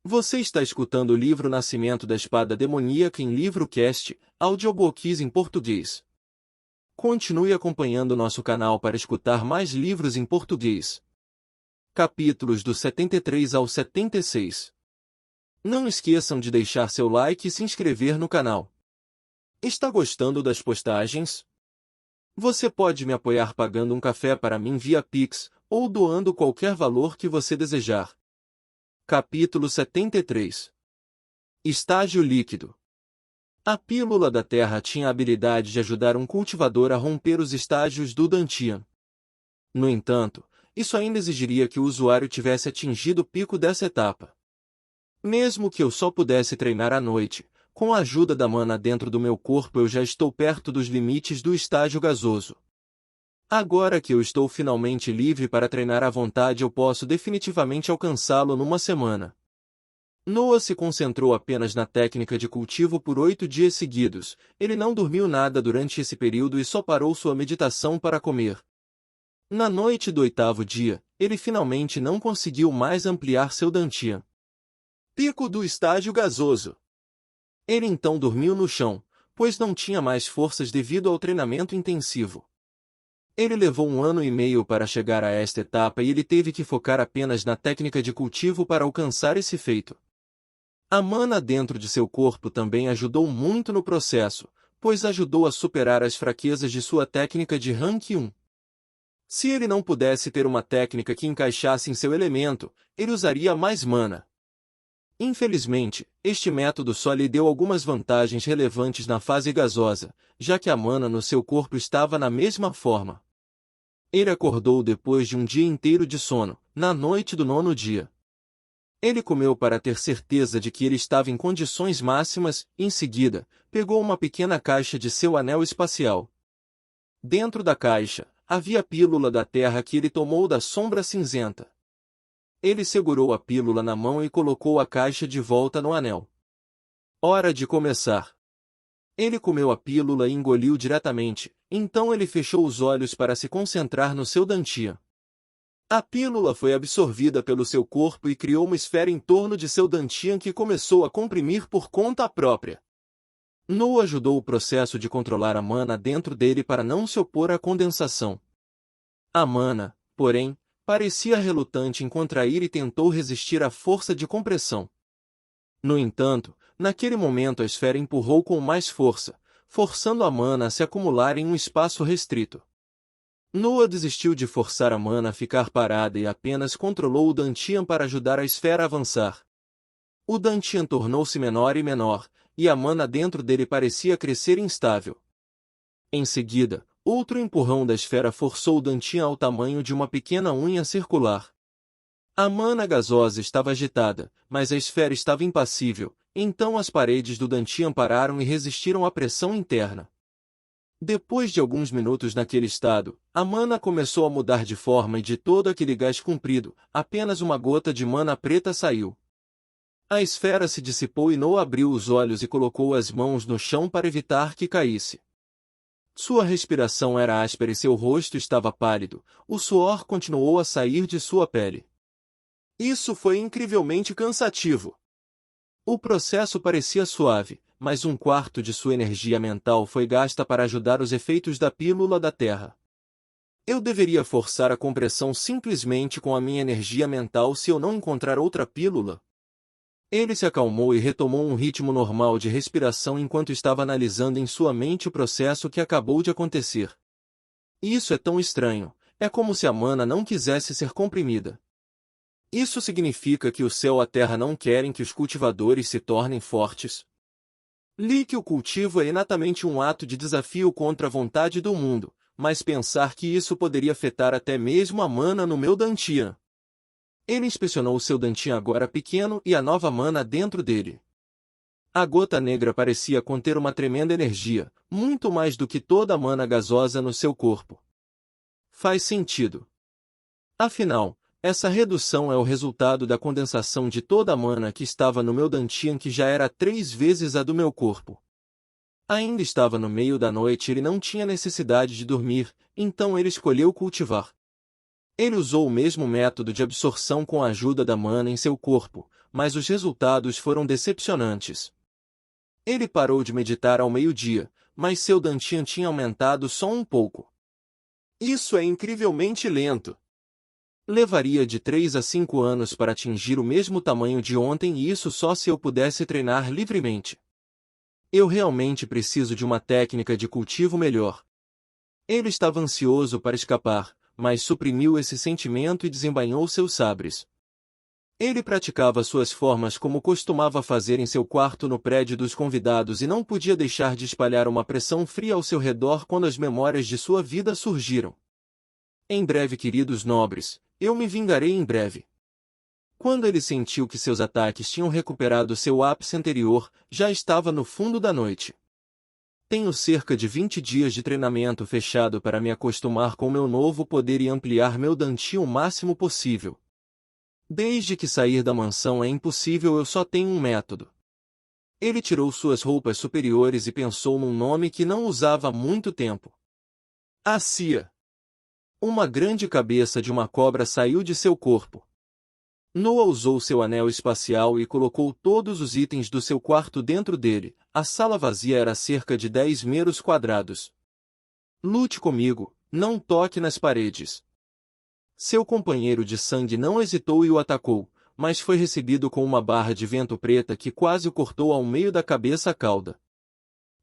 Você está escutando o livro Nascimento da Espada Demoníaca em Livrocast, audiobooks em português. Continue acompanhando nosso canal para escutar mais livros em português. Capítulos do 73 ao 76. Não esqueçam de deixar seu like e se inscrever no canal. Está gostando das postagens? Você pode me apoiar pagando um café para mim via Pix, ou doando qualquer valor que você desejar. Capítulo 73. Estágio líquido. A pílula da terra tinha a habilidade de ajudar um cultivador a romper os estágios do Dantian. No entanto, isso ainda exigiria que o usuário tivesse atingido o pico dessa etapa. Mesmo que eu só pudesse treinar à noite, com a ajuda da mana dentro do meu corpo eu já estou perto dos limites do estágio gasoso. Agora que eu estou finalmente livre para treinar à vontade eu posso definitivamente alcançá-lo numa semana. Noah se concentrou apenas na técnica de cultivo por 8 dias seguidos, ele não dormiu nada durante esse período e só parou sua meditação para comer. Na noite do 8º dia, ele finalmente não conseguiu mais ampliar seu Dantian. Pico do estágio gasoso. Ele então dormiu no chão, pois não tinha mais forças devido ao treinamento intensivo. Ele levou 1 ano e meio para chegar a esta etapa e ele teve que focar apenas na técnica de cultivo para alcançar esse feito. A mana dentro de seu corpo também ajudou muito no processo, pois ajudou a superar as fraquezas de sua técnica de Rank 1. Se ele não pudesse ter uma técnica que encaixasse em seu elemento, ele usaria mais mana. Infelizmente, este método só lhe deu algumas vantagens relevantes na fase gasosa, já que a mana no seu corpo estava na mesma forma. Ele acordou depois de um dia inteiro de sono, na noite do 9º dia. Ele comeu para ter certeza de que ele estava em condições máximas, e em seguida, pegou uma pequena caixa de seu anel espacial. Dentro da caixa, havia a pílula da terra que ele tomou da sombra cinzenta. Ele segurou a pílula na mão e colocou a caixa de volta no anel. Hora de começar. Ele comeu a pílula e engoliu diretamente, então ele fechou os olhos para se concentrar no seu Dantian. A pílula foi absorvida pelo seu corpo e criou uma esfera em torno de seu Dantian que começou a comprimir por conta própria. Noah ajudou o processo de controlar a mana dentro dele para não se opor à condensação. A mana, porém, parecia relutante em contrair e tentou resistir à força de compressão. No entanto, naquele momento a esfera empurrou com mais força, forçando a mana a se acumular em um espaço restrito. Noah desistiu de forçar a mana a ficar parada e apenas controlou o Dantian para ajudar a esfera a avançar. O Dantian tornou-se menor e menor, e a mana dentro dele parecia crescer instável. Em seguida, outro empurrão da esfera forçou o Dantian ao tamanho de uma pequena unha circular. A mana gasosa estava agitada, mas a esfera estava impassível, então as paredes do Dantian pararam e resistiram à pressão interna. Depois de alguns minutos naquele estado, a mana começou a mudar de forma e de todo aquele gás comprido, apenas uma gota de mana preta saiu. A esfera se dissipou e Noah abriu os olhos e colocou as mãos no chão para evitar que caísse. Sua respiração era áspera e seu rosto estava pálido, o suor continuou a sair de sua pele. Isso foi incrivelmente cansativo. O processo parecia suave, mas 1/4 de sua energia mental foi gasta para ajudar os efeitos da pílula da terra. Eu deveria forçar a compressão simplesmente com a minha energia mental se eu não encontrar outra pílula? Ele se acalmou e retomou um ritmo normal de respiração enquanto estava analisando em sua mente o processo que acabou de acontecer. Isso é tão estranho, é como se a mana não quisesse ser comprimida. Isso significa que o céu e a terra não querem que os cultivadores se tornem fortes? Li que o cultivo é inatamente um ato de desafio contra a vontade do mundo, mas pensar que isso poderia afetar até mesmo a mana no meu Dantian. Ele inspecionou seu Dantian agora pequeno e a nova mana dentro dele. A gota negra parecia conter uma tremenda energia, muito mais do que toda a mana gasosa no seu corpo. Faz sentido. Afinal, essa redução é o resultado da condensação de toda a mana que estava no meu Dantian que já era 3 vezes a do meu corpo. Ainda estava no meio da noite e ele não tinha necessidade de dormir, então ele escolheu cultivar. Ele usou o mesmo método de absorção com a ajuda da mana em seu corpo, mas os resultados foram decepcionantes. Ele parou de meditar ao meio-dia, mas seu Dantian tinha aumentado só um pouco. Isso é incrivelmente lento. Levaria de 3 a 5 anos para atingir o mesmo tamanho de ontem e isso só se eu pudesse treinar livremente. Eu realmente preciso de uma técnica de cultivo melhor. Ele estava ansioso para escapar, mas suprimiu esse sentimento e desembainhou seus sabres. Ele praticava suas formas como costumava fazer em seu quarto no prédio dos convidados e não podia deixar de espalhar uma pressão fria ao seu redor quando as memórias de sua vida surgiram. Em breve, queridos nobres, eu me vingarei em breve. Quando ele sentiu que seus ataques tinham recuperado seu ápice anterior, já estava no fundo da noite. Tenho cerca de 20 dias de treinamento fechado para me acostumar com meu novo poder e ampliar meu Dantian o máximo possível. Desde que sair da mansão é impossível, eu só tenho um método. Ele tirou suas roupas superiores e pensou num nome que não usava há muito tempo. Assia. Uma grande cabeça de uma cobra saiu de seu corpo. Noah usou seu anel espacial e colocou todos os itens do seu quarto dentro dele. A sala vazia era cerca de 10 metros quadrados. Lute comigo, não toque nas paredes. Seu companheiro de sangue não hesitou e o atacou, mas foi recebido com uma barra de vento preta que quase o cortou ao meio da cabeça cauda.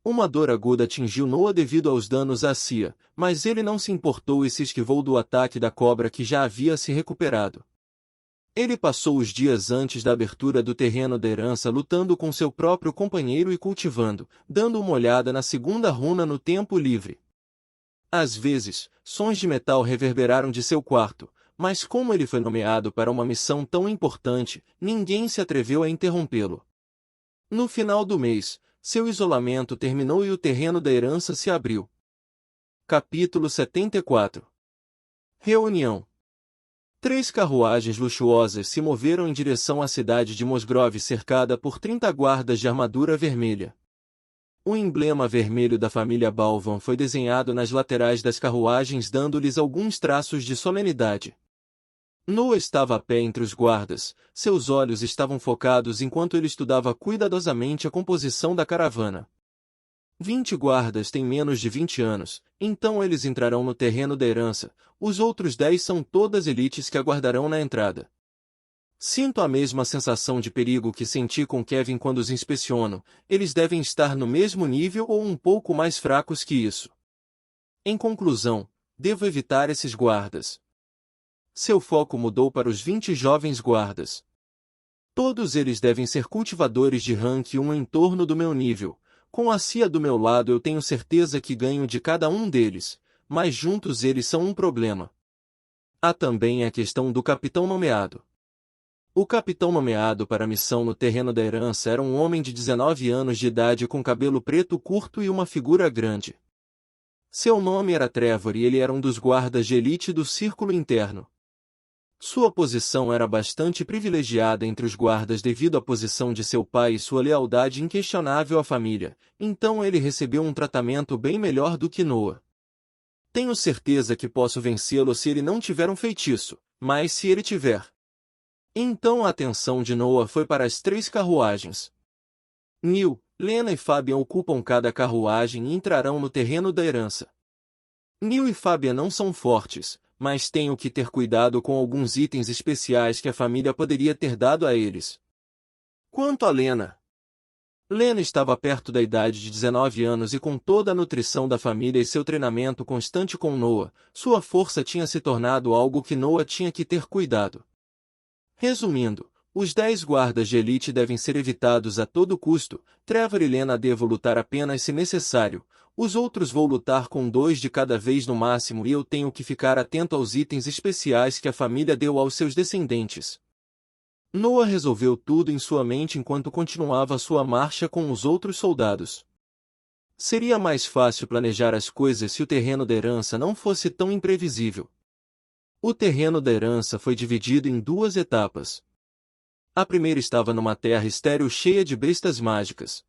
Uma dor aguda atingiu Noah devido aos danos a Assia, mas ele não se importou e se esquivou do ataque da cobra que já havia se recuperado. Ele passou os dias antes da abertura do terreno da herança lutando com seu próprio companheiro e cultivando, dando uma olhada na segunda runa no tempo livre. Às vezes, sons de metal reverberaram de seu quarto, mas como ele foi nomeado para uma missão tão importante, ninguém se atreveu a interrompê-lo. No final do mês, seu isolamento terminou e o terreno da herança se abriu. Capítulo 74. Reunião. 3 carruagens luxuosas se moveram em direção à cidade de Mosgrove cercada por 30 guardas de armadura vermelha. O emblema vermelho da família Balvan foi desenhado nas laterais das carruagens dando-lhes alguns traços de solenidade. Noah estava a pé entre os guardas, seus olhos estavam focados enquanto ele estudava cuidadosamente a composição da caravana. 20 guardas têm menos de 20 anos, então eles entrarão no terreno da herança, os outros 10 são todas elites que aguardarão na entrada. Sinto a mesma sensação de perigo que senti com Kevin quando os inspeciono, eles devem estar no mesmo nível ou um pouco mais fracos que isso. Em conclusão, devo evitar esses guardas. Seu foco mudou para os 20 jovens guardas. Todos eles devem ser cultivadores de rank 1 em torno do meu nível. Com a Assia do meu lado eu tenho certeza que ganho de cada um deles, mas juntos eles são um problema. Há também a questão do capitão nomeado. O capitão nomeado para a missão no terreno da herança era um homem de 19 anos de idade com cabelo preto curto e uma figura grande. Seu nome era Trevor e ele era um dos guardas de elite do círculo interno. Sua posição era bastante privilegiada entre os guardas devido à posição de seu pai e sua lealdade inquestionável à família, então ele recebeu um tratamento bem melhor do que Noah. Tenho certeza que posso vencê-lo se ele não tiver um feitiço, mas se ele tiver. Então a atenção de Noah foi para as 3 carruagens. Neil, Lena e Fabian ocupam cada carruagem e entrarão no terreno da herança. Neil e Fabian não são fortes, mas tenho que ter cuidado com alguns itens especiais que a família poderia ter dado a eles. Quanto a Lena. Lena estava perto da idade de 19 anos e com toda a nutrição da família e seu treinamento constante com Noah, sua força tinha se tornado algo que Noah tinha que ter cuidado. Resumindo, os 10 guardas de elite devem ser evitados a todo custo, Trevor e Lena devo lutar apenas se necessário, os outros vou lutar com 2 de cada vez no máximo e eu tenho que ficar atento aos itens especiais que a família deu aos seus descendentes. Noah resolveu tudo em sua mente enquanto continuava sua marcha com os outros soldados. Seria mais fácil planejar as coisas se o terreno da herança não fosse tão imprevisível. O terreno da herança foi dividido em 2 etapas. A primeira estava numa terra estéril cheia de bestas mágicas.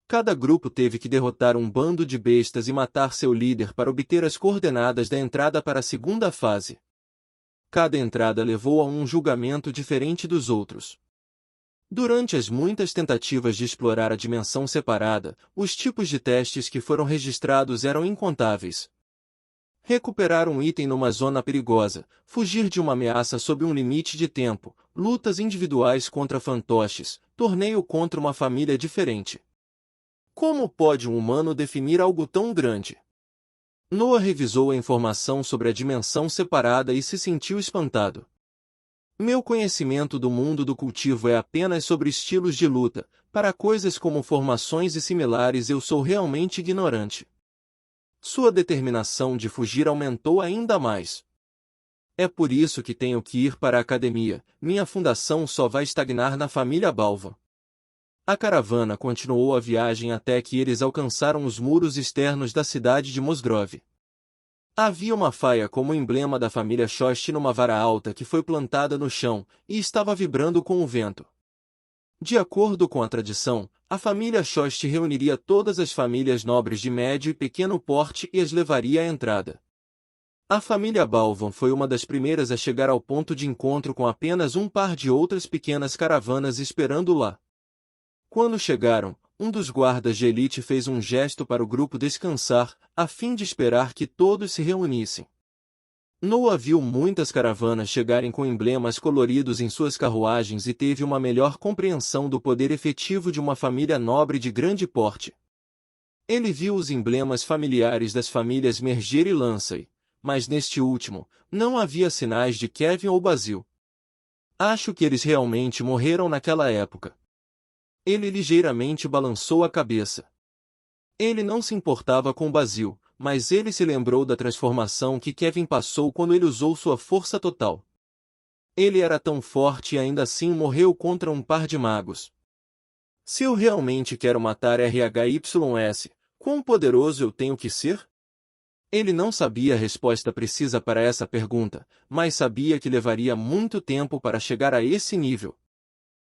Cada grupo teve que derrotar um bando de bestas e matar seu líder para obter as coordenadas da entrada para a segunda fase. Cada entrada levou a um julgamento diferente dos outros. Durante as muitas tentativas de explorar a dimensão separada, os tipos de testes que foram registrados eram incontáveis. Recuperar um item numa zona perigosa, fugir de uma ameaça sob um limite de tempo, lutas individuais contra fantoches, torneio contra uma família diferente. Como pode um humano definir algo tão grande? Noah revisou a informação sobre a dimensão separada e se sentiu espantado. Meu conhecimento do mundo do cultivo é apenas sobre estilos de luta, para coisas como formações e similares eu sou realmente ignorante. Sua determinação de fugir aumentou ainda mais. É por isso que tenho que ir para a academia, minha fundação só vai estagnar na família Balva. A caravana continuou a viagem até que eles alcançaram os muros externos da cidade de Mosgrove. Havia uma faia como emblema da família Shost numa vara alta que foi plantada no chão, e estava vibrando com o vento. De acordo com a tradição, a família Shost reuniria todas as famílias nobres de médio e pequeno porte e as levaria à entrada. A família Balvan foi uma das primeiras a chegar ao ponto de encontro com apenas um par de outras pequenas caravanas esperando lá. Quando chegaram, um dos guardas de elite fez um gesto para o grupo descansar, a fim de esperar que todos se reunissem. Noah viu muitas caravanas chegarem com emblemas coloridos em suas carruagens e teve uma melhor compreensão do poder efetivo de uma família nobre de grande porte. Ele viu os emblemas familiares das famílias Merger e Lancey, mas neste último, não havia sinais de Kevin ou Basil. Acho que eles realmente morreram naquela época. Ele ligeiramente balançou a cabeça. Ele não se importava com Basil, mas ele se lembrou da transformação que Kevin passou quando ele usou sua força total. Ele era tão forte e ainda assim morreu contra um par de magos. Se eu realmente quero matar RHYS, quão poderoso eu tenho que ser? Ele não sabia a resposta precisa para essa pergunta, mas sabia que levaria muito tempo para chegar a esse nível.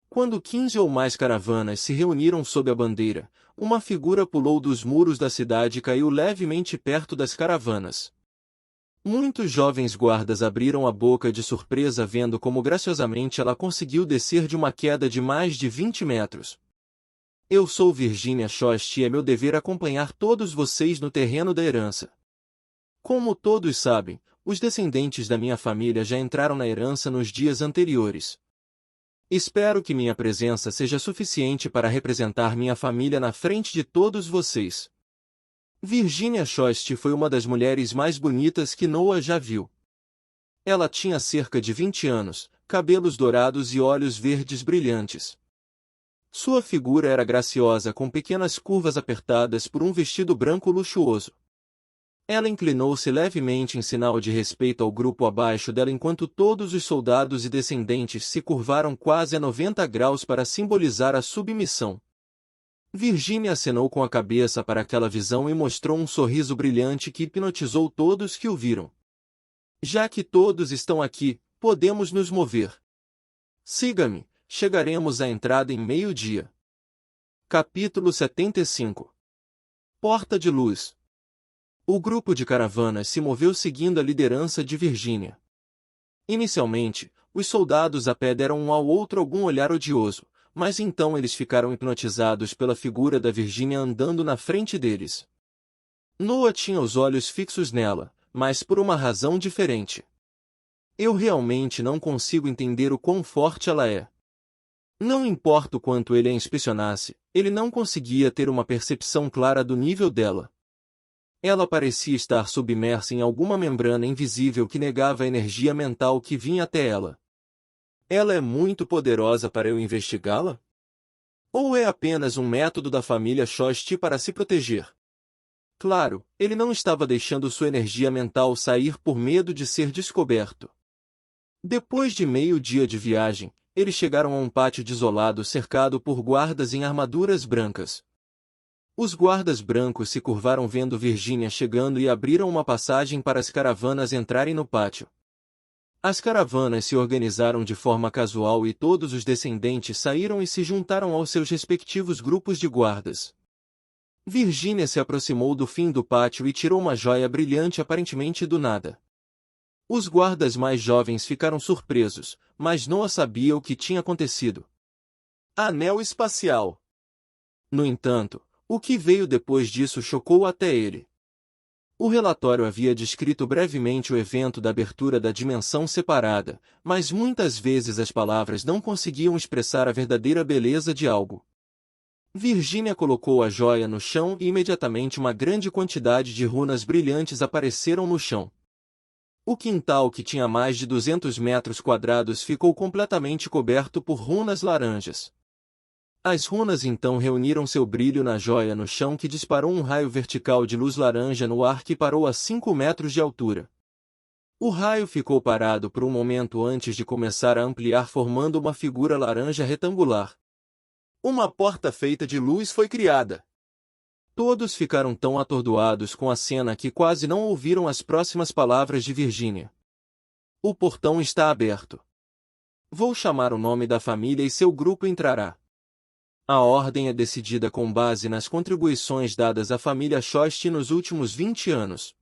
Quando 15 ou mais caravanas se reuniram sob a bandeira, uma figura pulou dos muros da cidade e caiu levemente perto das caravanas. Muitos jovens guardas abriram a boca de surpresa vendo como graciosamente ela conseguiu descer de uma queda de mais de 20 metros. Eu sou Virginia Shost e é meu dever acompanhar todos vocês no terreno da herança. Como todos sabem, os descendentes da minha família já entraram na herança nos dias anteriores. Espero que minha presença seja suficiente para representar minha família na frente de todos vocês. Virginia Shost foi uma das mulheres mais bonitas que Noah já viu. Ela tinha cerca de 20 anos, cabelos dourados e olhos verdes brilhantes. Sua figura era graciosa com pequenas curvas apertadas por um vestido branco luxuoso. Ela inclinou-se levemente em sinal de respeito ao grupo abaixo dela enquanto todos os soldados e descendentes se curvaram quase a 90 graus para simbolizar a submissão. Virginia acenou com a cabeça para aquela visão e mostrou um sorriso brilhante que hipnotizou todos que o viram. Já que todos estão aqui, podemos nos mover. Siga-me, chegaremos à entrada em meio-dia. Capítulo 75. Porta de Luz. O grupo de caravanas se moveu seguindo a liderança de Virginia. Inicialmente, os soldados a pé deram um ao outro algum olhar odioso, mas então eles ficaram hipnotizados pela figura da Virginia andando na frente deles. Noah tinha os olhos fixos nela, mas por uma razão diferente. Eu realmente não consigo entender o quão forte ela é. Não importa o quanto ele a inspecionasse, ele não conseguia ter uma percepção clara do nível dela. Ela parecia estar submersa em alguma membrana invisível que negava a energia mental que vinha até ela. Ela é muito poderosa para eu investigá-la? Ou é apenas um método da família Shost para se proteger? Claro, ele não estava deixando sua energia mental sair por medo de ser descoberto. Depois de meio-dia de viagem, eles chegaram a um pátio desolado cercado por guardas em armaduras brancas. Os guardas brancos se curvaram vendo Virginia chegando e abriram uma passagem para as caravanas entrarem no pátio. As caravanas se organizaram de forma casual e todos os descendentes saíram e se juntaram aos seus respectivos grupos de guardas. Virginia se aproximou do fim do pátio e tirou uma joia brilhante aparentemente do nada. Os guardas mais jovens ficaram surpresos, mas Noah sabia o que tinha acontecido. Anel espacial. No entanto, o que veio depois disso chocou até ele. O relatório havia descrito brevemente o evento da abertura da dimensão separada, mas muitas vezes as palavras não conseguiam expressar a verdadeira beleza de algo. Virginia colocou a joia no chão e imediatamente uma grande quantidade de runas brilhantes apareceram no chão. O quintal, que tinha mais de 200 metros quadrados, ficou completamente coberto por runas laranjas. As runas então reuniram seu brilho na joia no chão, que disparou um raio vertical de luz laranja no ar que parou a 5 metros de altura. O raio ficou parado por um momento antes de começar a ampliar, formando uma figura laranja retangular. Uma porta feita de luz foi criada. Todos ficaram tão atordoados com a cena que quase não ouviram as próximas palavras de Virginia. O portão está aberto. Vou chamar o nome da família e seu grupo entrará. A ordem é decidida com base nas contribuições dadas à família Shost nos últimos 20 anos.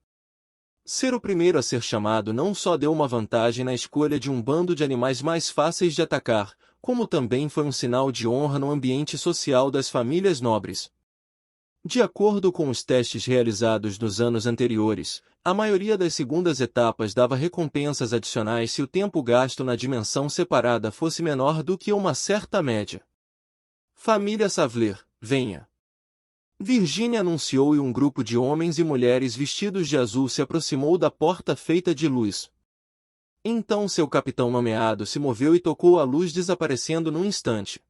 Ser o primeiro a ser chamado não só deu uma vantagem na escolha de um bando de animais mais fáceis de atacar, como também foi um sinal de honra no ambiente social das famílias nobres. De acordo com os testes realizados nos anos anteriores, a maioria das segundas etapas dava recompensas adicionais se o tempo gasto na dimensão separada fosse menor do que uma certa média. Família Savler, venha! Virginia anunciou e um grupo de homens e mulheres vestidos de azul se aproximou da porta feita de luz. Então seu capitão nomeado se moveu e tocou a luz, desaparecendo num instante.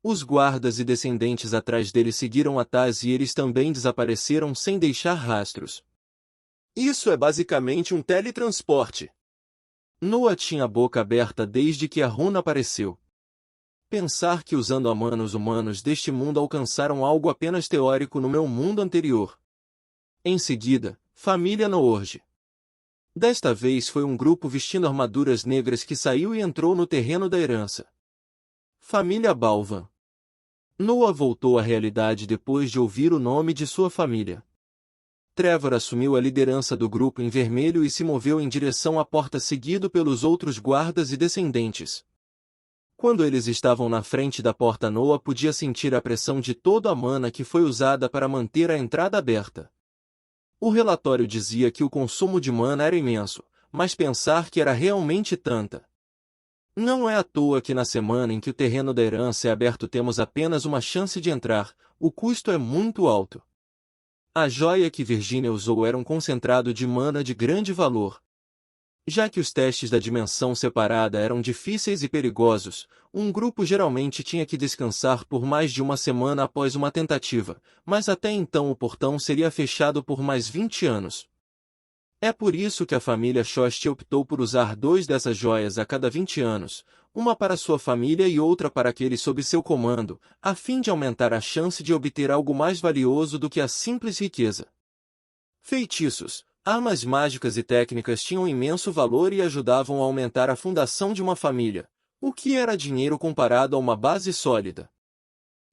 Os guardas e descendentes atrás dele seguiram atrás e eles também desapareceram sem deixar rastros. Isso é basicamente um teletransporte. Noah tinha a boca aberta desde que a runa apareceu. Pensar que usando a mana os humanos deste mundo alcançaram algo apenas teórico no meu mundo anterior. Em seguida, família Noorge. Desta vez foi um grupo vestindo armaduras negras que saiu e entrou no terreno da herança. Família Balvan. Noah voltou à realidade depois de ouvir o nome de sua família. Trevor assumiu a liderança do grupo em vermelho e se moveu em direção à porta, seguido pelos outros guardas e descendentes. Quando eles estavam na frente da porta, Noah podia sentir a pressão de toda a mana que foi usada para manter a entrada aberta. O relatório dizia que o consumo de mana era imenso, mas pensar que era realmente tanta. Não é à toa que na semana em que o terreno da herança é aberto temos apenas uma chance de entrar, o custo é muito alto. A joia que Virginia usou era um concentrado de mana de grande valor. Já que os testes da dimensão separada eram difíceis e perigosos, um grupo geralmente tinha que descansar por mais de uma semana após uma tentativa, mas até então o portão seria fechado por mais 20 anos. É por isso que a família Shost optou por usar 2 dessas joias a cada 20 anos, uma para sua família e outra para aqueles sob seu comando, a fim de aumentar a chance de obter algo mais valioso do que a simples riqueza. Feitiços, armas mágicas e técnicas tinham imenso valor e ajudavam a aumentar a fundação de uma família, o que era dinheiro comparado a uma base sólida.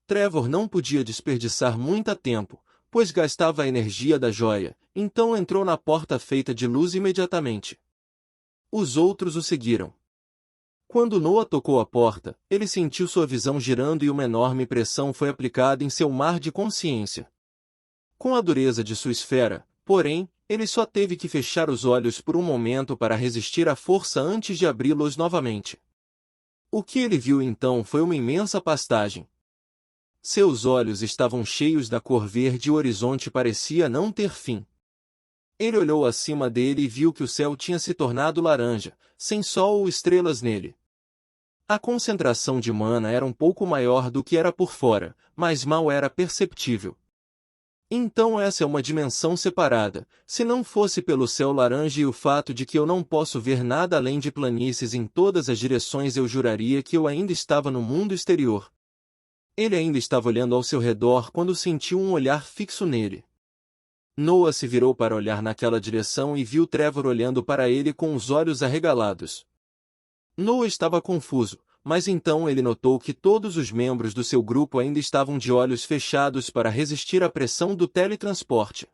Trevor não podia desperdiçar muito tempo, pois gastava a energia da joia, então entrou na porta feita de luz imediatamente. Os outros o seguiram. Quando Noah tocou a porta, ele sentiu sua visão girando e uma enorme pressão foi aplicada em seu mar de consciência. Com a dureza de sua esfera, porém, ele só teve que fechar os olhos por um momento para resistir à força antes de abri-los novamente. O que ele viu então foi uma imensa pastagem. Seus olhos estavam cheios da cor verde e o horizonte parecia não ter fim. Ele olhou acima dele e viu que o céu tinha se tornado laranja, sem sol ou estrelas nele. A concentração de mana era um pouco maior do que era por fora, mas mal era perceptível. Então essa é uma dimensão separada. Se não fosse pelo céu laranja e o fato de que eu não posso ver nada além de planícies em todas as direções, eu juraria que eu ainda estava no mundo exterior. Ele ainda estava olhando ao seu redor quando sentiu um olhar fixo nele. Noah se virou para olhar naquela direção e viu Trevor olhando para ele com os olhos arregalados. Noah estava confuso, mas então ele notou que todos os membros do seu grupo ainda estavam de olhos fechados para resistir à pressão do teletransporte.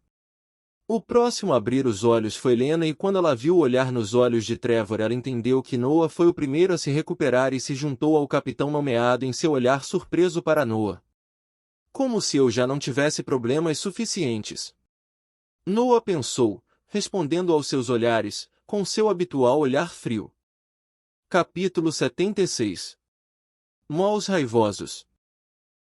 O próximo a abrir os olhos foi Lena e quando ela viu o olhar nos olhos de Trevor ela entendeu que Noah foi o primeiro a se recuperar e se juntou ao capitão nomeado em seu olhar surpreso para Noah. Como se eu já não tivesse problemas suficientes. Noah pensou, respondendo aos seus olhares, com seu habitual olhar frio. Capítulo 76. Maus raivosos.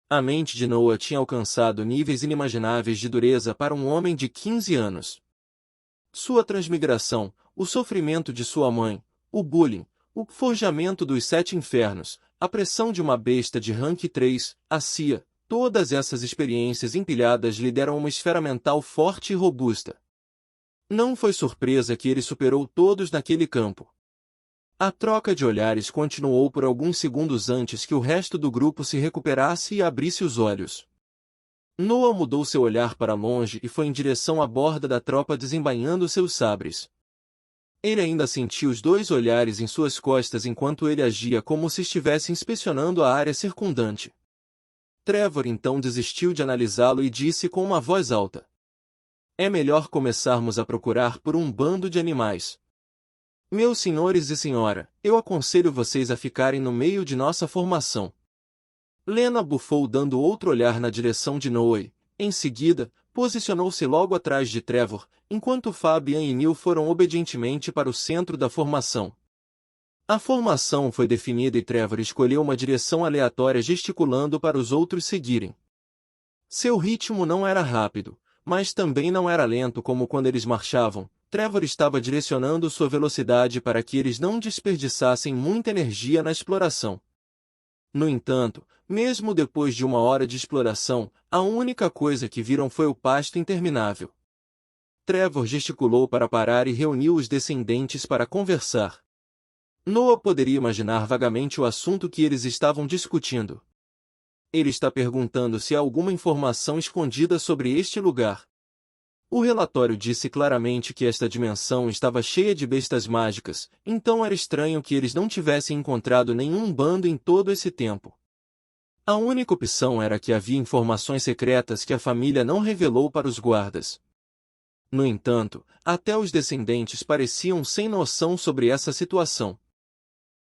A mente de Noah tinha alcançado níveis inimagináveis de dureza para um homem de 15 anos. Sua transmigração, o sofrimento de sua mãe, o bullying, o forjamento dos 7 infernos, a pressão de uma besta de rank 3, a CIA, todas essas experiências empilhadas lhe deram uma esfera mental forte e robusta. Não foi surpresa que ele superou todos naquele campo. A troca de olhares continuou por alguns segundos antes que o resto do grupo se recuperasse e abrisse os olhos. Noah mudou seu olhar para longe e foi em direção à borda da tropa desembainhando seus sabres. Ele ainda sentiu os 2 olhares em suas costas enquanto ele agia como se estivesse inspecionando a área circundante. Trevor então desistiu de analisá-lo e disse com uma voz alta: "É melhor começarmos a procurar por um bando de animais. Meus senhores e senhora, eu aconselho vocês a ficarem no meio de nossa formação." Lena bufou dando outro olhar na direção de Noah e, em seguida, posicionou-se logo atrás de Trevor, enquanto Fabian e Neil foram obedientemente para o centro da formação. A formação foi definida e Trevor escolheu uma direção aleatória gesticulando para os outros seguirem. Seu ritmo não era rápido, mas também não era lento como quando eles marchavam. Trevor estava direcionando sua velocidade para que eles não desperdiçassem muita energia na exploração. No entanto, mesmo depois de 1 hora de exploração, a única coisa que viram foi o pasto interminável. Trevor gesticulou para parar e reuniu os descendentes para conversar. Noah poderia imaginar vagamente o assunto que eles estavam discutindo. Ele está perguntando se há alguma informação escondida sobre este lugar. O relatório disse claramente que esta dimensão estava cheia de bestas mágicas, então era estranho que eles não tivessem encontrado nenhum bando em todo esse tempo. A única opção era que havia informações secretas que a família não revelou para os guardas. No entanto, até os descendentes pareciam sem noção sobre essa situação.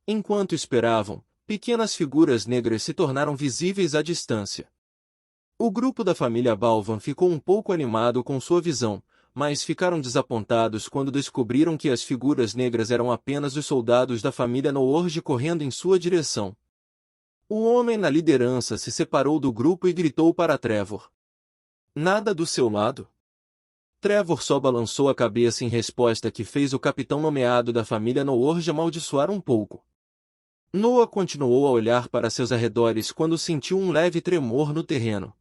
Enquanto esperavam, pequenas figuras negras se tornaram visíveis à distância. O grupo da família Balvan ficou um pouco animado com sua visão, mas ficaram desapontados quando descobriram que as figuras negras eram apenas os soldados da família Noorge correndo em sua direção. O homem na liderança se separou do grupo e gritou para Trevor: "Nada do seu lado?" Trevor só balançou a cabeça em resposta, que fez o capitão nomeado da família Noorge amaldiçoar um pouco. Noah continuou a olhar para seus arredores quando sentiu um leve tremor no terreno.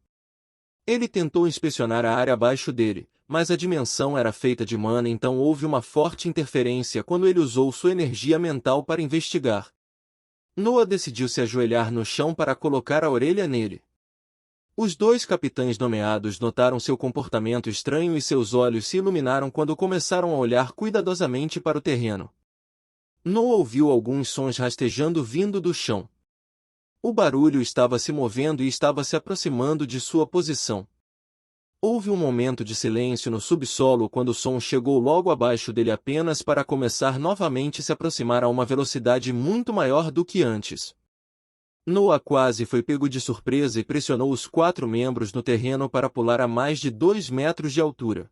Ele tentou inspecionar a área abaixo dele, mas a dimensão era feita de mana, então houve uma forte interferência quando ele usou sua energia mental para investigar. Noah decidiu se ajoelhar no chão para colocar a orelha nele. Os 2 capitães nomeados notaram seu comportamento estranho e seus olhos se iluminaram quando começaram a olhar cuidadosamente para o terreno. Noah ouviu alguns sons rastejando vindo do chão. O barulho estava se movendo e estava se aproximando de sua posição. Houve um momento de silêncio no subsolo quando o som chegou logo abaixo dele apenas para começar novamente a se aproximar a uma velocidade muito maior do que antes. Noah quase foi pego de surpresa e pressionou os 4 membros no terreno para pular a mais de 2 metros de altura.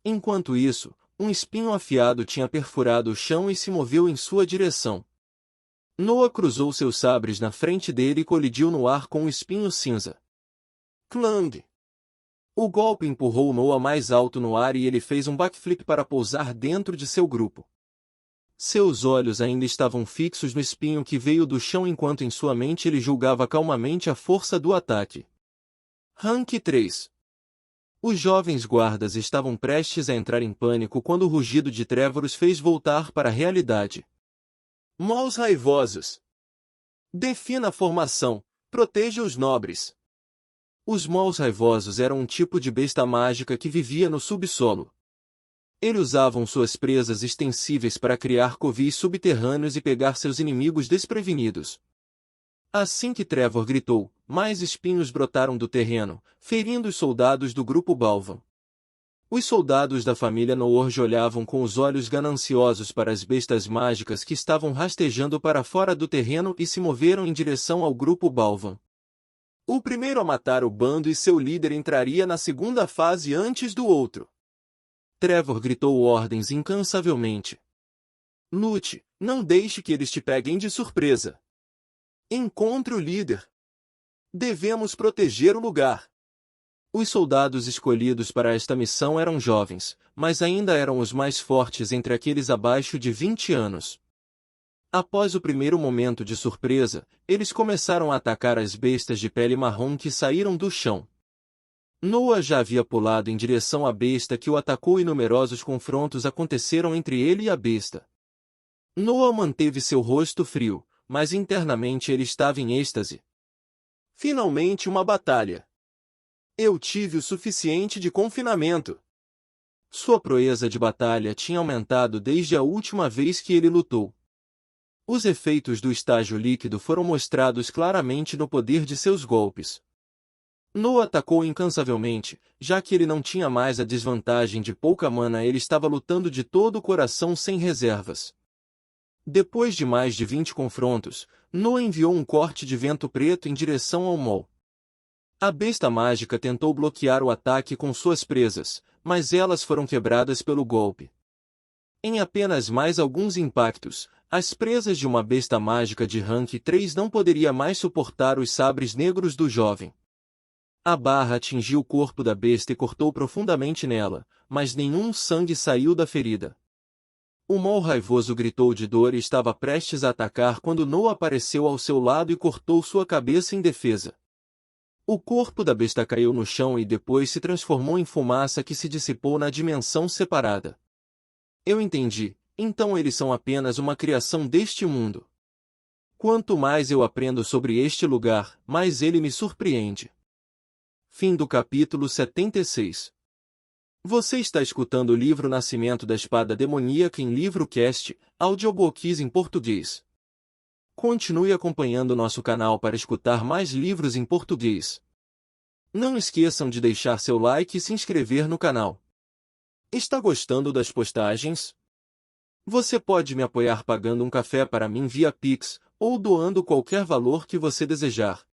Enquanto isso, um espinho afiado tinha perfurado o chão e se moveu em sua direção. Noah cruzou seus sabres na frente dele e colidiu no ar com o espinho cinza. Clang! O golpe empurrou Noah mais alto no ar e ele fez um backflip para pousar dentro de seu grupo. Seus olhos ainda estavam fixos no espinho que veio do chão enquanto em sua mente ele julgava calmamente a força do ataque. Rank 3. Os jovens guardas estavam prestes a entrar em pânico quando o rugido de Trevor os fez voltar para a realidade. Maus raivosos. Defina a formação. Proteja os nobres. Os maus raivosos eram um tipo de besta mágica que vivia no subsolo. Eles usavam suas presas extensíveis para criar covis subterrâneos e pegar seus inimigos desprevenidos. Assim que Trevor gritou, mais espinhos brotaram do terreno, ferindo os soldados do grupo Balvan. Os soldados da família Noorj olhavam com os olhos gananciosos para as bestas mágicas que estavam rastejando para fora do terreno e se moveram em direção ao grupo Balvan. O primeiro a matar o bando e seu líder entraria na segunda fase antes do outro. Trevor gritou ordens incansavelmente. Lute, não deixe que eles te peguem de surpresa. Encontre o líder. Devemos proteger o lugar. Os soldados escolhidos para esta missão eram jovens, mas ainda eram os mais fortes entre aqueles abaixo de 20 anos. Após o primeiro momento de surpresa, eles começaram a atacar as bestas de pele marrom que saíram do chão. Noah já havia pulado em direção à besta que o atacou e numerosos confrontos aconteceram entre ele e a besta. Noah manteve seu rosto frio, mas internamente ele estava em êxtase. Finalmente uma batalha. Eu tive o suficiente de confinamento. Sua proeza de batalha tinha aumentado desde a última vez que ele lutou. Os efeitos do estágio líquido foram mostrados claramente no poder de seus golpes. Noah atacou incansavelmente, já que ele não tinha mais a desvantagem de pouca mana, ele estava lutando de todo o coração sem reservas. Depois de mais de 20 confrontos, Noah enviou um corte de vento preto em direção ao Maul. A besta mágica tentou bloquear o ataque com suas presas, mas elas foram quebradas pelo golpe. Em apenas mais alguns impactos, as presas de uma besta mágica de rank 3 não poderia mais suportar os sabres negros do jovem. A barra atingiu o corpo da besta e cortou profundamente nela, mas nenhum sangue saiu da ferida. O Maul raivoso gritou de dor e estava prestes a atacar quando Noah apareceu ao seu lado e cortou sua cabeça em defesa. O corpo da besta caiu no chão e depois se transformou em fumaça que se dissipou na dimensão separada. Eu entendi, então eles são apenas uma criação deste mundo. Quanto mais eu aprendo sobre este lugar, mais ele me surpreende. Fim do capítulo 76. Você está escutando o livro Nascimento da Espada Demoníaca em LivroCast, audiobooks em português. Continue acompanhando nosso canal para escutar mais livros em português. Não esqueçam de deixar seu like e se inscrever no canal. Está gostando das postagens? Você pode me apoiar pagando um café para mim via Pix, ou doando qualquer valor que você desejar.